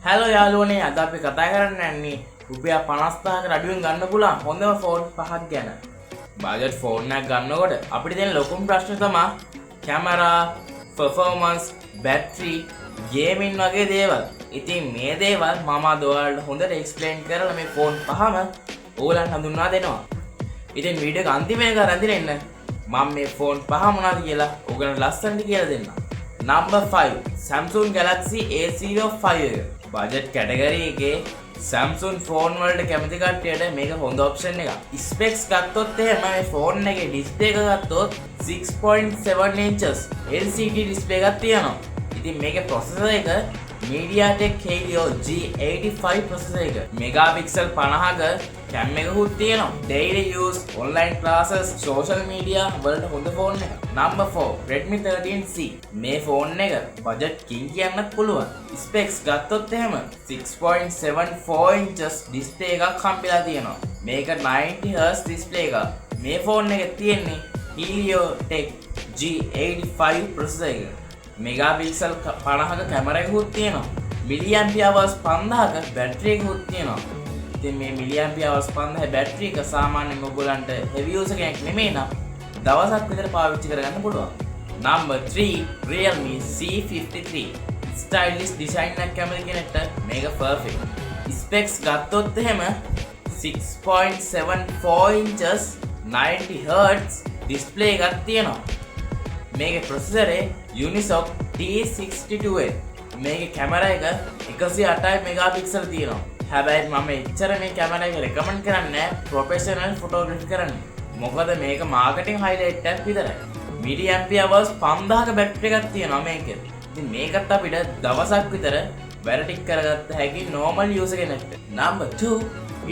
Hello යාළුවනේ අද අපි කතා කරන්න යන්නේ රුපියල් 50000කට අඩුවෙන් ගන්න පුළුවන් හොඳම ෆෝන් පහක් ගැන. බජට් ෆෝන් එකක් ගන්නකොට අපිට තියෙන ලොකුම ප්‍රශ්නේ තමයි කැමරා, පර්ෆෝමන්ස්, බැටරි, ගේමින් වගේ දේවල්. ඉතින් මේ දේවල් මම අද ඔයාලට හොඳට එක්ස්ප්ලেইন කරලා මේ ෆෝන් පහම ඔයාලට හඳුන්වා දෙනවා. ඉතින් වීඩියෝ එක අන්තිම වෙනකන් රැඳිලා ඉන්න. මම මේ ෆෝන් පහ මොනවද කියලා ඔයගලන්ට ලස්සනට කියලා දෙන්නම්. Number 5 Samsung Galaxy A05 එක. බජට් කැටගරි එකේ Samsung ෆෝන් වලට කැමති කට්ටියට මේක හොඳ ඔප්ෂන් එකක්. ස්පෙක්ස් ගත්තොත් එහෙම මේ ෆෝන් එකේ ඩිස්ප්ලේ එක ගත්තොත් 6.7 inches LCD ඩිස්ප්ලේ එකක් තියෙනවා. ඉතින් මේකේ ප්‍රොසෙසර් එක MediaTek Helio G85 ප්‍රොසෙසර් එක. මෙගාපික්සල් 50ක කැම් එකකුත් තියෙනවා. daily use, online classes, social media වලට හොඳ ෆෝන් එකක්. Number 4 Redmi 13C. මේ ෆෝන් එක බජට් කින් කියන්නත් පුළුවන්. ස්පෙක්ස් ගත්තොත් එහෙම 6.74 inches ඩිස්ප්ලේ එකක් හම්බෙලා තියෙනවා. මේක 90Hz ඩිස්ප්ලේ එකක්. මේ ෆෝන් එකේ තියෙන්නේ Helio Tech G85 ප්‍රොසෙසර් එක. මෙගාපික්සල් 50ක කැමරා එකකුත් තියෙනවා. මිලියම්පියර් අවර්ස් 5000ක බැටරි එකකුත් තියෙනවා. ඉතින් මේ මිලියම්පියර් අවර්ස් 5000 බැටරි එක සාමාන්‍යයෙන් ඔයගොල්ලන්ට හෙවි යූසර් කෙනෙක් නෙමෙයි නම් දවසක් විතර පාවිච්චි කරගන්න පුළුවන්. Number 3 Realme C53. ස්ටයිලිෂ් ඩිසයින් එකක් කැමති කෙනෙක්ට මේක පර්ෆෙක්ට්. ස්පෙක්ස් ගත්තොත් එහෙම 6.74 inches 90Hz ඩිස්ප්ලේ එකක් තියෙනවා. මේකේ ප්‍රොසෙසරේ Unisoc T62A. මේකේ කැමරා එක 108 මෙගාපික්සල් තියෙනවා. හැබැයි මම එච්චර මේ කැමරා එක රෙකමන්ඩ් කරන්නේ නැහැ ප්‍රොෆෙෂනල් ෆොටෝග්‍රැෆි කරන්න. මොකද මේක මාකටිංగ్ හයිලයිට් එකක් විතරයි. මිලියම්පියර් අවර්ස් 5000ක බැටරි එකක් තියෙනවා මේකේ. ඉතින් මේකත් අපිට දවසක් විතර වැඩ ටික කරගත්ත හැකි normal user කෙනෙක්ට. Number 2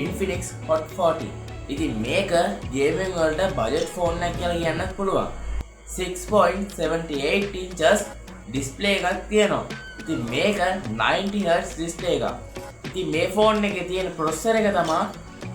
Infinix Hot 40. ඉතින් මේක ගේමින් වලට බජට් ෆෝන් එකක් කියලා කියන්නත් පුළුවන්. 6.78 inches ඩිස්ප්ලේ එකක් තියෙනවා. ඉතින් මේක 90Hz ඩිස්ප්ලේ එකක්. ඉතින් මේ ෆෝන් එකේ තියෙන ප්‍රොසෙසර් එක තමයි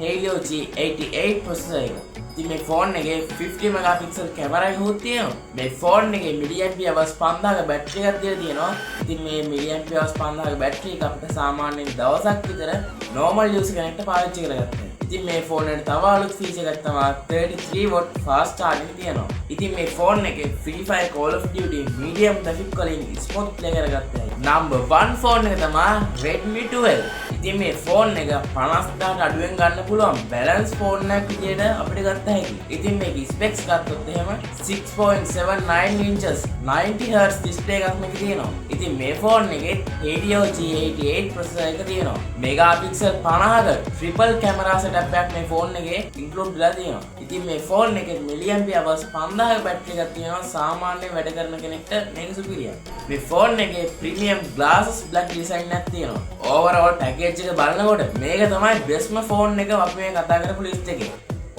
Helio G88 ප්‍රොසෙසර් එක. ඉතින් මේ ෆෝන් එකේ 50 මෙගාපික්සල් කැමරා එකකුත් තියෙනවා. මේ ෆෝන් එකේ මිලියම්පියර් අවර්ස් 5000ක බැටරි එකක් දීලා තියෙනවා. ඉතින් මේ මිලියම්පියර් අවර්ස් 5000ක බැටරි එක අපිට සාමාන්‍යයෙන් දවසක් විතර normal use කෙනෙක්ට පාවිච්චි කරගන්න. ඉතින් මේ ෆෝන් එකට තව අලුත් ෆීචර් එකක් තමයි 33W fast charging තියෙනවා. ඉතින් මේ ෆෝන් එකේ Free Fire, Call of Duty, medium graphic වලින් smooth play කරගත්තා. Number 1 ෆෝන් එක තමයි Redmi 12. ඉතින් මේ ෆෝන් එක 50000ට අඩුවෙන් ගන්න පුළුවන් balance ෆෝන් එකක් විදියට අපිට ගත්ත හැකි. ඉතින් මේකේ ස්පෙක්ස් ගත්තොත් එහෙම 6.79 inches 90Hz ඩිස්ප්ලේ එකක් මේකේ තියෙනවා. ඉතින් මේ ෆෝන් එකේ Helio G88 ප්‍රොසෙසර් එක තියෙනවා. මෙගාපික්සල් 50ක ට්‍රිපල් කැමරා setup එකක් මේ ෆෝන් එකේ include වෙලා තියෙනවා. ඉතින් මේ ෆෝන් එකේ මිලියම්පියර් අවර්ස් 5000ක බැටරි එකක් තියෙනවා. සාමාන්‍ය වැඩ කරන කෙනෙක්ට මේක සුපිරියයි. මේ ෆෝන් එකේ premium glasses black design එකක් තියෙනවා. overall package එක බලනකොට මේක තමයි bestම ෆෝන් එක අපි මේ කතා කරපු list එකේ.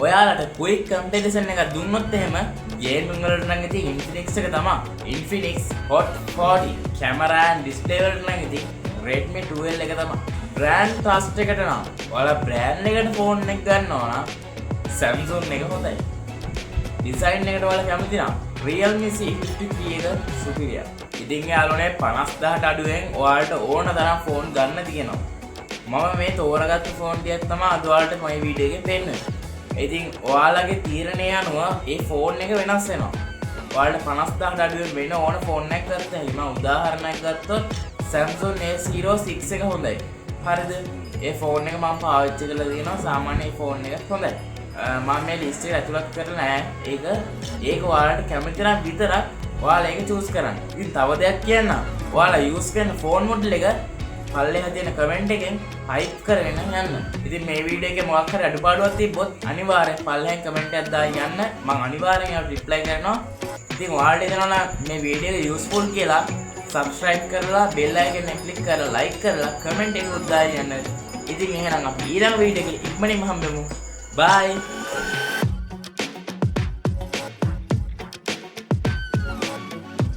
ඔයාලට quick comparison එකක් දුන්නොත් එහෙම gaming වලට නම් ඉතින් Infinix එක තමයි. Infinix Hot 40 camera and display වලට නම් ඉතින් Redmi 12 එක තමයි. brand trust එකට නම් ඔයාලා brand එකට ෆෝන් එක ගන්නවා නම් Samsung එක හොඳයි. design එකට ඔයාලා කැමති නම් Realme C53 එක සුපිරියයි. ඉතින් යාළුවනේ 50000ට අඩුවෙන් ඔයාලට ඕන තරම් ෆෝන් ගන්න තියෙනවා. මම මේ තෝරගත්ත ෆෝන් ටිකක් තමයි අද ඔයාලට මේ වීඩියෝ එකේ පෙන්නන්නේ. ඉතින් ඔයාලගේ තීරණය අනුව මේ ෆෝන් එක වෙනස් වෙනවා. ඔයාලට 50000ට අඩුවෙන් වෙන ඕන ෆෝන් එකක් ගත්තා. මම උදාහරණයක් ගත්තොත් Samsung A06 එක හොඳයි. හරිද? ඒ ෆෝන් එක මම පාවිච්චි කරලා තියෙනවා. සාමාන්‍ය ෆෝන් එකක් හොඳයි. මම මේ ලිස්ට් එක ඇතුළත් කරලා නැහැ. ඒක ඔයාලට කැමති නම් විතරක් ඔයාලා ඒක චූස් කරන්න. ඉතින් තව දෙයක් කියන්නම්. ඔයාලා යූස් කරන ෆෝන් මොඩල් එක පල්ලෙහා තියෙන කමෙන්ට් එකෙන් ටයිප් කරගෙන යන්න. ඉතින් මේ වීඩියෝ එකේ මොකක් හරි අඩුපාඩුවක් තිබ්බොත් අනිවාර්යෙන් පල්ලෙහෙන් කමෙන්ට් එකක් දාලා යන්න. මම අනිවාර්යෙන් ඒකට රිප්ලයි කරනවා. ඉතින් ඔයාලට හිතනවා මේ වීඩියෝ එක යූස්ෆුල් කියලා subscribe කරලා bell icon එක click කරලා like කරලා comment එකක් දාලා යන්න. ඉතින් එහෙනම් අපි ඊළඟ වීඩියෝ එකේ ඉක්මනින්ම හම්බෙමු. bye.